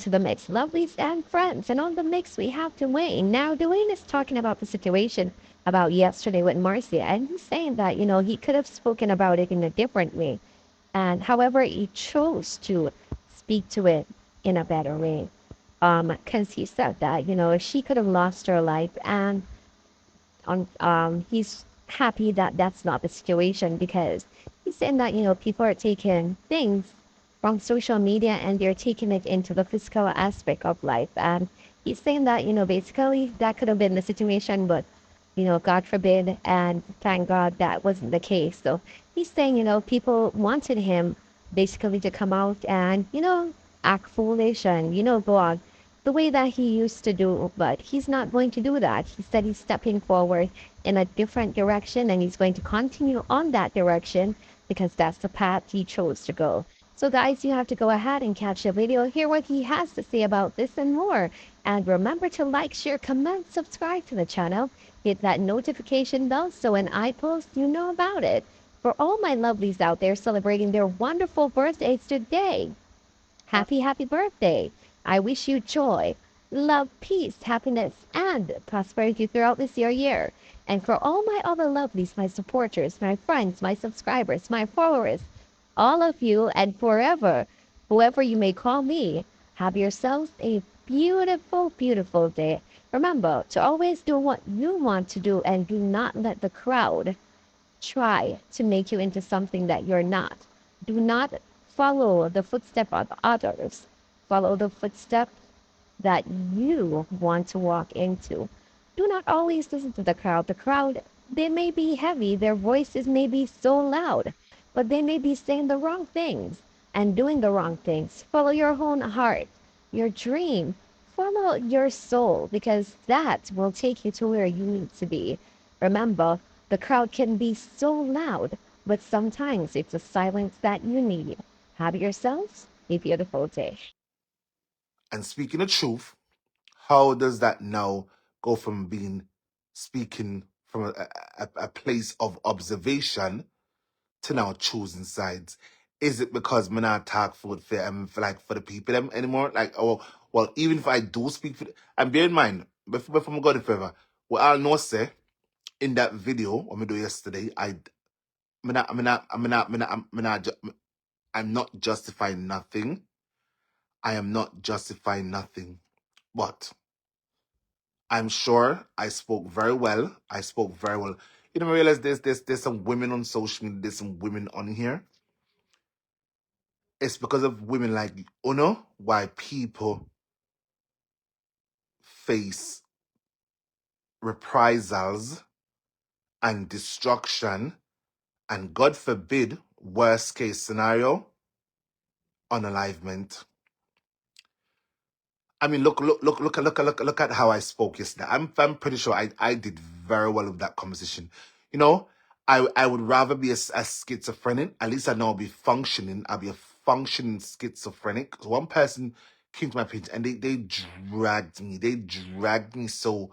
to the mix, lovelies and friends. And on the mix, we have Dwayne. Now, Dwayne is talking about the situation about yesterday with Marcia, and he's saying that, he could have spoken about it in a different way. And however, he chose to speak to it in a better way. Because he said that, she could have lost her life, and he's happy that that's not the situation because he's saying that people are taking things from social media and they're taking it into the physical aspect of life, and he's saying that basically that could have been the situation, but God forbid, and thank God that wasn't the case. So he's saying people wanted him basically to come out and act foolish and go on the way that he used to do, but he's not going to do that. He said he's stepping forward in a different direction and he's going to continue on that direction because that's the path he chose to go. So, guys, you have to go ahead and catch the video, hear what he has to say about this and more. And remember to like, share, comment, subscribe to the channel, hit that notification bell so when I post, you know about it. For all my lovelies out there celebrating their wonderful birthdays today, happy birthday. I wish you joy, love, peace, happiness, and prosperity throughout this year. And for all my other lovelies, my supporters, my friends, my subscribers, my followers, all of you and forever, whoever you may call me, have yourselves a beautiful, beautiful day. Remember to always do what you want to do and do not let the crowd try to make you into something that you're not. Do not follow the footstep of others. Follow the footsteps that you want to walk into. Do not always listen to the crowd. The crowd, they may be heavy, their voices may be so loud, but they may be saying the wrong things and doing the wrong things. Follow your own heart, your dream. Follow your soul because that will take you to where you need to be. Remember, the crowd can be so loud, but sometimes it's the silence that you need. Have yourselves a beautiful day. And speaking the truth, how does that now go from being speaking from a place of observation to now choosing sides? Is it because me not talk for the people them anymore? Like, oh, well, even if I do speak for, and bear in mind, before me go any further, we all know say in that video what me do yesterday, I'm not justifying nothing. I am not justifying nothing, but I'm sure I spoke very well. I spoke very well. You know, I realize there's some women on social media, there's some women on here. It's because of women like Uno why people face reprisals and destruction and God forbid, worst case scenario, unalivement. I mean, look at how I spoke yesterday. I'm pretty sure I did very well with that conversation. You know, I would rather be a schizophrenic. At least I know I'll be functioning. I'll be a functioning schizophrenic. 'Cause one person came to my page and they dragged me. They dragged me so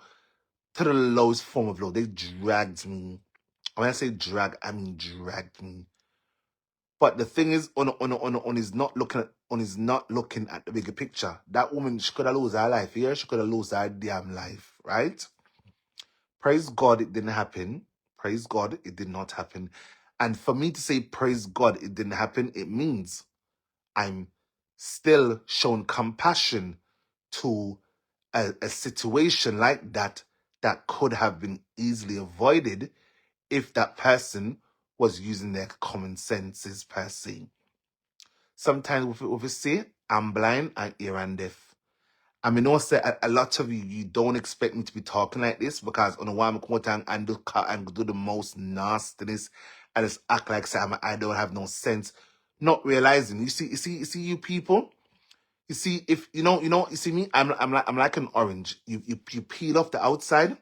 to the lowest form of low. They dragged me. When I say drag, I mean dragged me. But the thing is, on is not looking at the bigger picture. That woman, she could have lost her life here. She could have lost her damn life, right? Praise God, it didn't happen. Praise God, it did not happen. And for me to say praise God, it didn't happen, it means I'm still showing compassion to a situation like that that could have been easily avoided if that person was using their common senses per se. Sometimes with we say, I'm blind and ear and deaf. I mean, also a lot of you don't expect me to be talking like this because on the one I'm quoting and do the most nastiness and just act like say I don't have no sense, not realizing. You see, you people. You see, if you see me, I'm like an orange. You peel off the outside,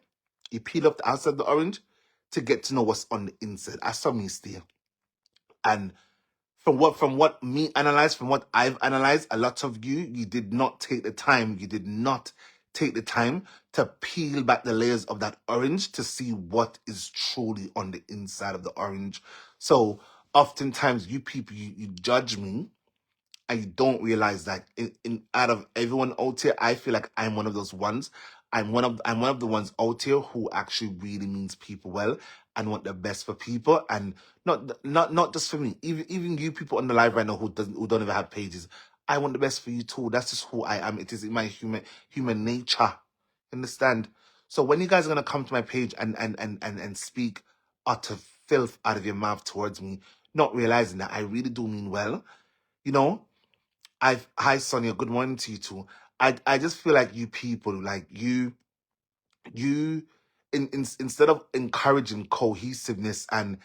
you peel off the outside of the orange to get to know what's on the inside. I saw me still, and from what me analyzed, from what I've analyzed, a lot of you did not take the time. You did not take the time to peel back the layers of that orange to see what is truly on the inside of the orange. So oftentimes you people, you judge me and you don't realize that in out of everyone out here, I feel like I'm one of those ones. I'm one of the ones out here who actually really means people well and want the best for people, and not just for me. Even you people on the live right now who don't even have pages, I want the best for you too. That's just who I am. It is in my human nature. Understand? So when you guys are gonna come to my page and speak utter filth out of your mouth towards me, not realizing that I really do mean well, you know, hi Sonia, good morning to you too. I just feel like you people, like you instead of encouraging cohesiveness and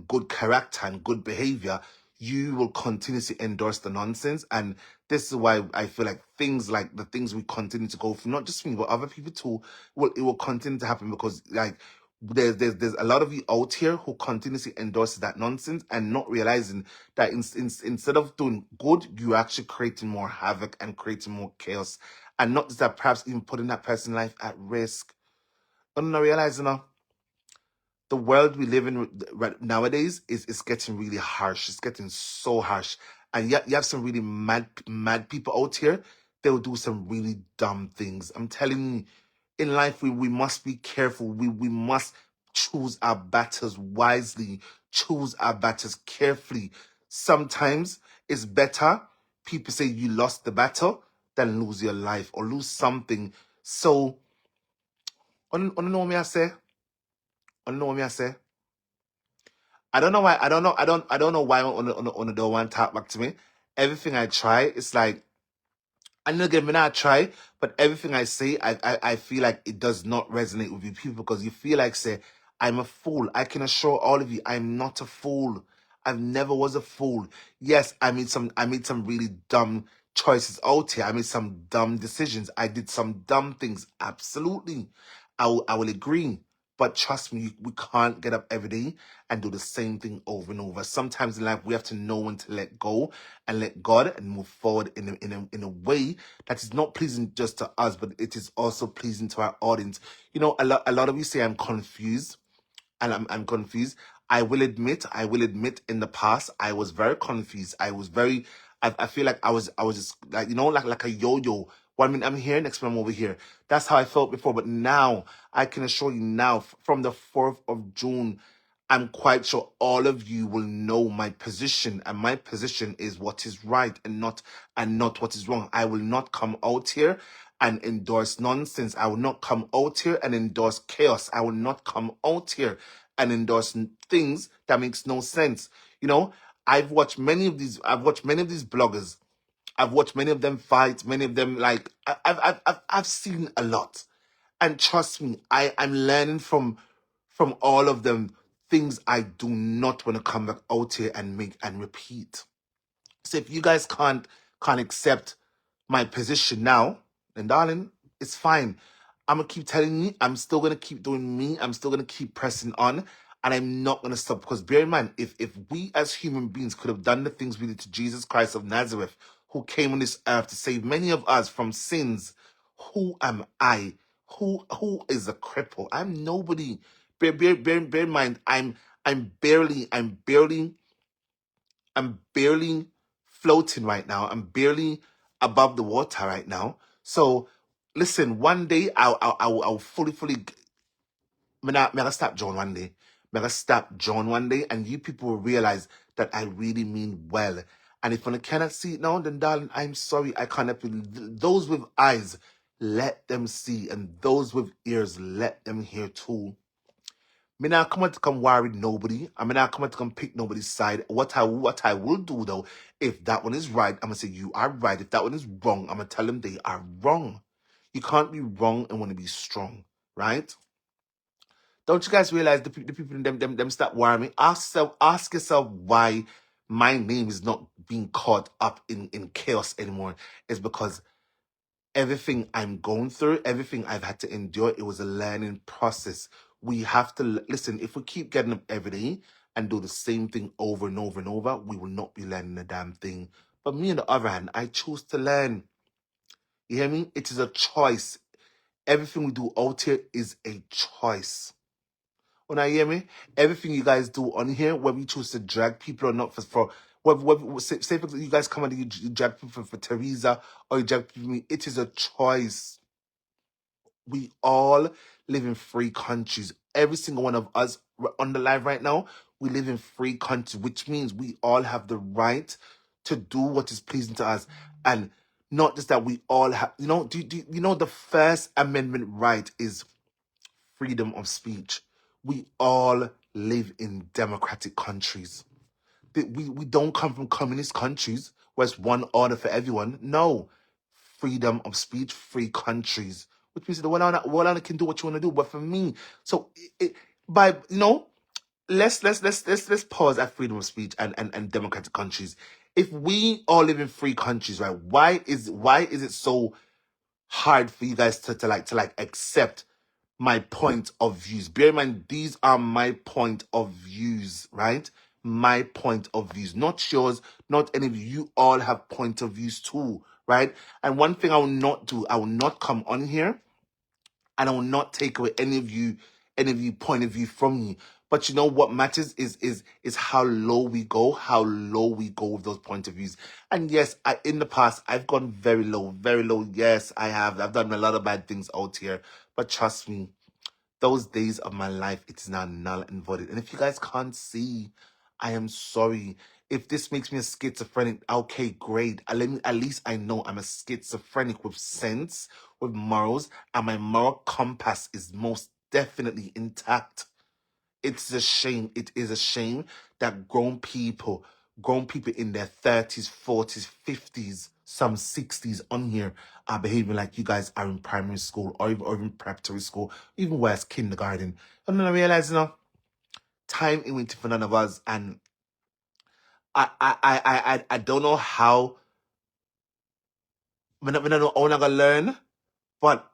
good character and good behavior, you will continuously endorse the nonsense. And this is why I feel like the things we continue to go through, not just me but other people too, will continue to happen, because like there's a lot of you out here who continuously endorse that nonsense and not realizing that instead of doing good, you're actually creating more havoc and creating more chaos, and not just that, perhaps even putting that person's life at risk. I'm not realizing now the world we live in nowadays is getting really harsh. It's getting so harsh, and yet you have some really mad people out here. They'll do some really dumb things. I'm telling you, in life we must be careful. We must choose our battles wisely. Choose our battles carefully. Sometimes it's better. People say you lost the battle than lose your life or lose something. So, on know me I say, on know me I say. I don't know why. I don't know why on the don't want to talk back to me. Everything I try, it's like I know give me not try, but everything I say, I feel like it does not resonate with you people, because you feel like say I'm a fool. I can assure all of you, I'm not a fool. I've never was a fool. Yes, I made some really dumb choices out here. I made some dumb decisions. I did some dumb things. Absolutely. I will agree. But trust me, we can't get up every day and do the same thing over and over. Sometimes in life, we have to know when to let go and let God and move forward in a way that is not pleasing just to us, but it is also pleasing to our audience. You know, a lot of you say I'm confused, and I'm confused. I will admit in the past I was very confused. I feel like I was just like, like a yo-yo. 1 minute I'm here, next minute I'm over here. That's how I felt before. But now I can assure you now, from the 4th of June, I'm quite sure all of you will know my position, and my position is what is right and not what is wrong. I will not come out here and endorse nonsense. I will not come out here and endorse chaos. I will not come out here and endorse things that makes no sense. You know, I've watched many of these bloggers. I've watched many of them fight, many of them like I've seen a lot. And trust me, I'm learning from all of them things I do not want to come back out here and make and repeat. So if you guys can't accept my position now, then darling, it's fine. I'm gonna keep telling you, I'm still gonna keep doing me, I'm still gonna keep pressing on, and I'm not gonna stop. Because bear in mind, if we as human beings could have done the things we did to Jesus Christ of Nazareth, who came on this earth to save many of us from sins, who am I? Who is a cripple? I'm nobody. Bear in mind, I'm barely floating right now. I'm barely above the water right now. So listen, one day I'll fully. Me I stop John one day. Me I stop John one day, and you people will realize that I really mean well. And if I cannot see it now, then darling, I'm sorry, I can't help you. Those with eyes, let them see, and those with ears, let them hear too. Me not come out to come worry nobody. I mean, not come out to come pick nobody's side. What I will do though, if that one is right, I'm gonna say you are right. If that one is wrong, I'm gonna tell them they are wrong. You can't be wrong and want to be strong, right? Don't you guys realize the people in them start worrying me? Ask yourself why my name is not being caught up in chaos anymore. It's because everything I'm going through, everything I've had to endure, it was a learning process. We have to listen. If we keep getting up every day and do the same thing over and over and over, we will not be learning a damn thing. But me, on the other hand, I choose to learn. You hear me? It is a choice. Everything we do out here is a choice. When I hear me, everything you guys do on here, whether you choose to drag people or not, for Say for example, you guys come and you judge people for Teresa or you judge people for me. It is a choice. We all live in free countries. Every single one of us on the live right now, we live in free countries, which means we all have the right to do what is pleasing to us. And not just that, we all have, you know, the First Amendment right is freedom of speech. We all live in democratic countries. We don't come from communist countries where it's one order for everyone. No, freedom of speech, free countries, which means the one can do what you want to do. But for me, so by let's pause at freedom of speech and democratic countries. If we all live in free countries, right? Why is it so hard for you guys to accept my point of views? Bear in mind, these are my point of views, right? My point of views, not yours, not any of you. You all have point of views too, right? And one thing I will not do, I will not come on here and I will not take away any of you point of view from me. But you know what matters is how low we go, with those point of views. And yes, in the past I've gone very low, very low. Yes, I have. I've done a lot of bad things out here. But trust me, those days of my life, it is now null and void. And if you guys can't see, I am sorry. If this makes me a schizophrenic, okay, great. At least I know I'm a schizophrenic with sense, with morals, and my moral compass is most definitely intact. It's a shame. It is a shame that grown people in their 30s, 40s, 50s, some 60s on here are behaving like you guys are in primary school or even preparatory school, even worse, kindergarten. And then I realize, time ain't waiting for none of us. And I don't know how. I don't know how I'm gonna learn, but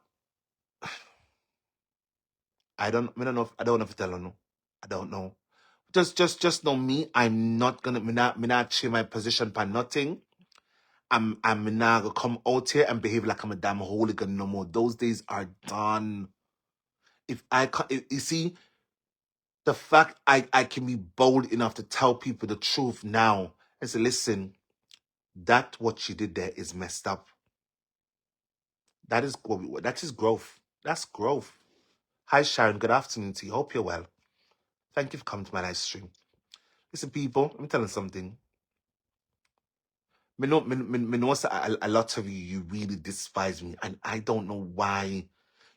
I don't know if to tell you. No. I don't know. Just know me. I'm not gonna. Me not change my position by nothing. I'm not gonna come out here and behave like I'm a damn hooligan no more. Those days are done. If I can, you see, the fact I can be bold enough to tell people the truth now and say, listen, that what she did there is messed up. That is that is growth. That's growth. Hi Sharon, good afternoon to you. Hope you're well. Thank you for coming to my live stream. Listen, people, let me tell you something. Me know a lot of you really despise me, and I don't know why.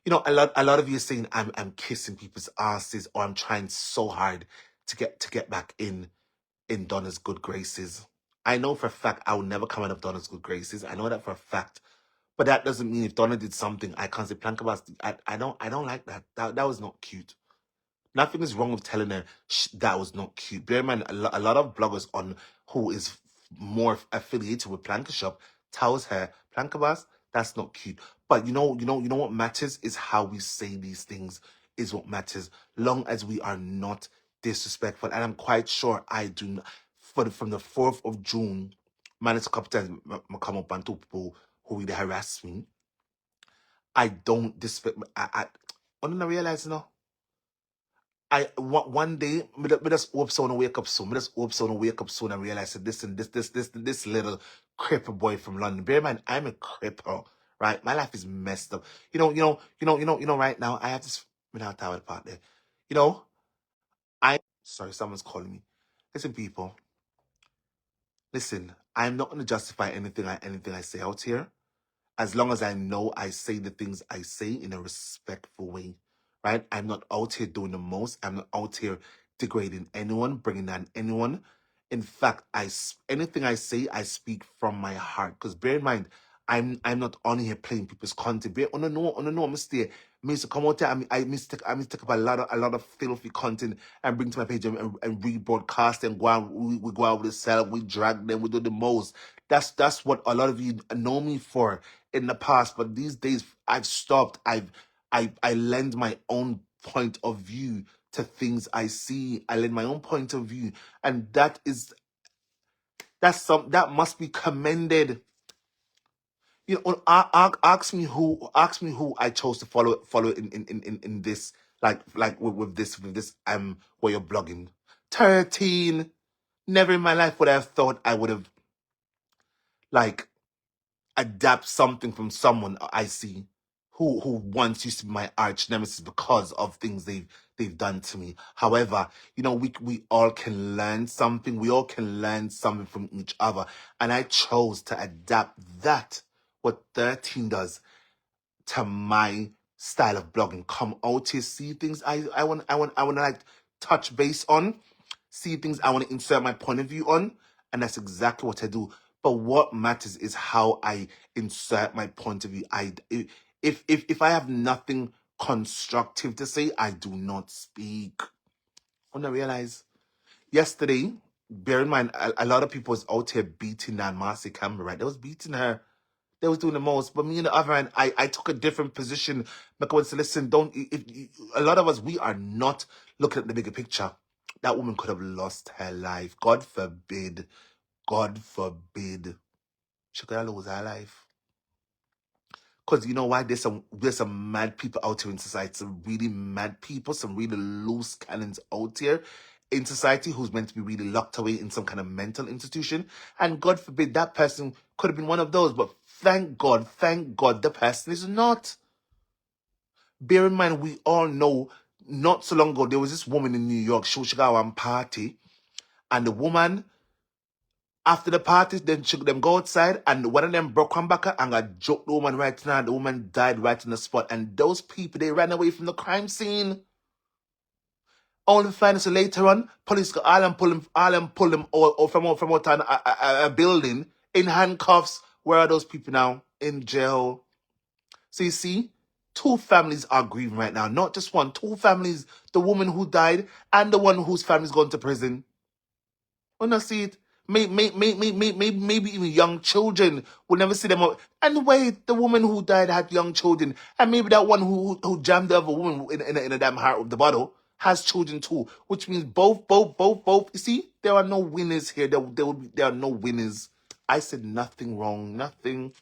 A lot of you are saying I'm kissing people's asses or I'm trying so hard to get back in Donna's good graces. I know for a fact I will never come out of Donna's good graces. I know that for a fact. But that doesn't mean if Donna did something, I can't say plank about. I don't like that. That was not cute. Nothing is wrong with telling her that was not cute. Bear in mind, a lot of bloggers on who is more affiliated with Planka Shop tells her, Planka Boss, that's not cute. But you know what matters is how we say these things is what matters. Long as we are not disrespectful, and I'm quite sure I do not. From the 4th of June, man, it's a couple times I come up and two people who really harass me. I don't disrespect. I don't realize, one day, me just hope someone wake up soon. Me just hope someone wake up soon and realize that this little cripple boy from London. Bear in mind, I'm a cripple, right? My life is messed up. Right now, I have this without tower part there. You know, sorry, someone's calling me. Listen, people, listen, I'm not gonna justify anything I say out here, as long as I know I say the things I say in a respectful way, right? I'm not out here doing the most. I'm not out here degrading anyone, bringing down anyone. In fact, anything I say, I speak from my heart. Because bear in mind, I'm not on here playing people's content. No, I'm stay. Me used to come out here. I mistake up a lot of filthy content and bring to my page and rebroadcast and go out. We go out with the self. We drag them. We do the most. That's what a lot of you know me for in the past, but these days I've stopped. I lend my own point of view to things I see. I lend my own point of view, and that must be commended. Ask me who I chose to follow in this, like with this where you're blogging. 13. Never in my life would I have thought I would have like adapt something from someone I see who once used to be my arch nemesis because of things they've done to me. However, we all can learn something. We all can learn something from each other. And I chose to adapt that, what 13 does, to my style of blogging. Come out here, see things I want to like touch base on, see things I want to insert my point of view on, and that's exactly what I do. But what matters is how I insert my point of view. If I have nothing constructive to say, I do not speak. When I realize yesterday, bear in mind, a lot of people was out here beating that Marcia Campbell, right? They was beating her. They was doing the most, but me on the other hand, I took a different position because listen, don't if a lot of us, we are not looking at the bigger picture. That woman could have lost her life. God forbid. God forbid. She could have lost her life. Because you know why? There's some mad people out here in society, some really mad people, some really loose cannons out here in society who's meant to be really locked away in some kind of mental institution. And God forbid that person could have been one of those. But thank God, the person is not. Bear in mind, we all know not so long ago, there was this woman in New York, she was at one party, and the woman, after the party, then she them go outside, and one of them broke one back and got joked the woman right now. The woman died right in the spot. And those people, they ran away from the crime scene. Only to find us later on, police got all them all from out a building in handcuffs. Where are those people now? In jail. So you see, two families are grieving right now. Not just one, two families. The woman who died and the one whose family's gone to prison. When I see it, maybe even young children will never see them. And wait, the woman who died had young children, and maybe that one who jammed the other woman in a damn heart of the bottle has children too. Which means both. You see, there are no winners here. There are no winners. I said nothing wrong, nothing.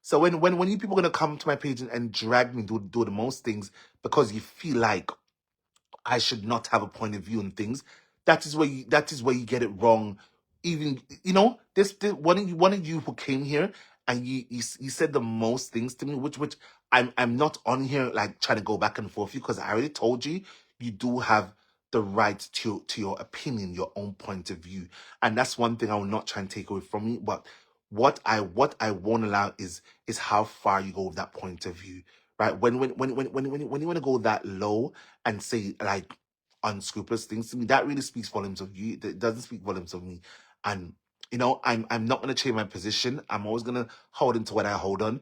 So when you people gonna come to my page and drag me do the most things because you feel like I should not have a point of view on things. That is where you get it wrong. Even this one of you who came here and you said the most things to me, which I'm not on here like trying to go back and forth with you because I already told you you do have the right to your opinion, your own point of view, and that's one thing I will not try and take away from you. But what I won't allow is how far you go with that point of view, right? When you want to go that low and say like unscrupulous things to me, that really speaks volumes of you. It doesn't speak volumes of me. And I'm not gonna change my position. I'm always gonna hold into what I hold on.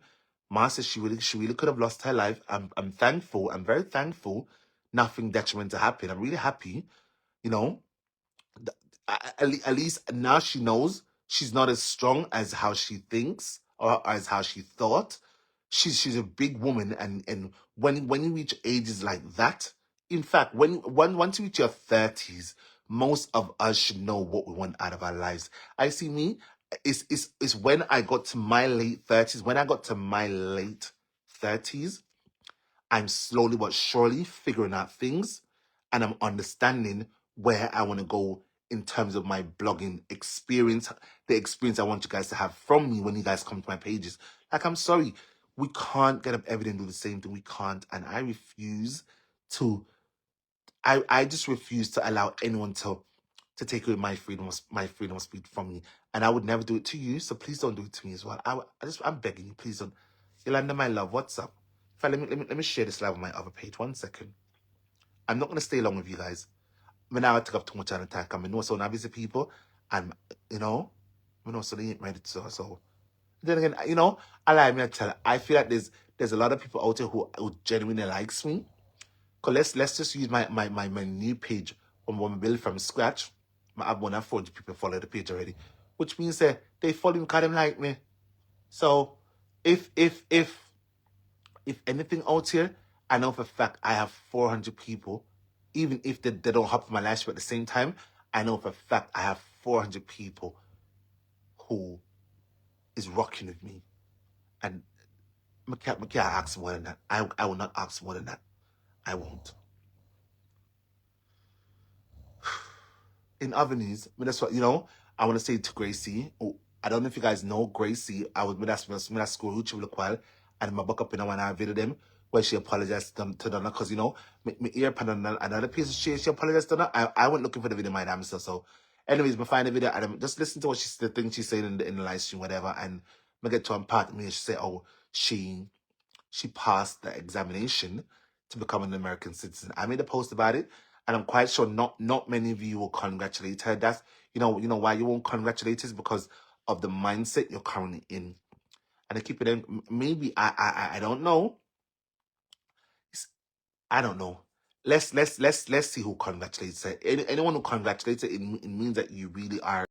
Marcia, she really could have lost her life. I'm thankful. I'm very thankful. Nothing detrimental happened. I'm really happy. You know, th- at least now she knows she's not as strong as how she thinks or as how she thought. She's a big woman, and when you reach ages like that, in fact, once you reach your 30s, most of us should know what we want out of our lives. I see me. It's when I got to my late 30s. When I got to my late 30s, I'm slowly but surely figuring out things and I'm understanding where I want to go in terms of my blogging experience, the experience I want you guys to have from me when you guys come to my pages. Like, I'm sorry, we can't get up every day and do the same thing. We can't. And I refuse to, I just refuse to allow anyone to take away my freedom of speech from me. And I would never do it to you. So please don't do it to me as well. I'm begging you, please don't. Yolanda, my love, what's up? In fact, let me share this live on my other page. 1 second. I'm not gonna stay long with you guys. I mean, I take up too much of the time. I know so now busy people, and you know, so they ain't ready to. So then again, I like me to tell. I feel like there's a lot of people out there who genuinely likes me. Cause let's just use my new page when we build from scratch. I have more than 400 people follow the page already, which means that they follow me because they like me. So if anything out here, I know for a fact I have 400 people, even if they don't hop on my live stream at the same time, I know for a fact I have 400 people who is rocking with me. And I can't ask more than that. I will not ask more than that. I won't. in avenues. I mean, that's what, I want to say to Gracie. Oh, I don't know if you guys know Gracie. I was with that school which will look well, and my book up in one I video them where she apologized to Donna because me ear pan on another piece of shit. She apologized to Donna. I went looking for the video my damn self. So, anyways, me find the video and just listen to what the thing she's saying in the live stream, whatever, and me get to unpack me. She say, oh, she passed the examination to become an American citizen. I made a post about it, and I'm quite sure not many of you will congratulate her. That's why you won't congratulate is because of the mindset you're currently in. And I keep it in. Maybe I don't know. I don't know. Let's see who congratulates her. Anyone who congratulates her, it means that you really are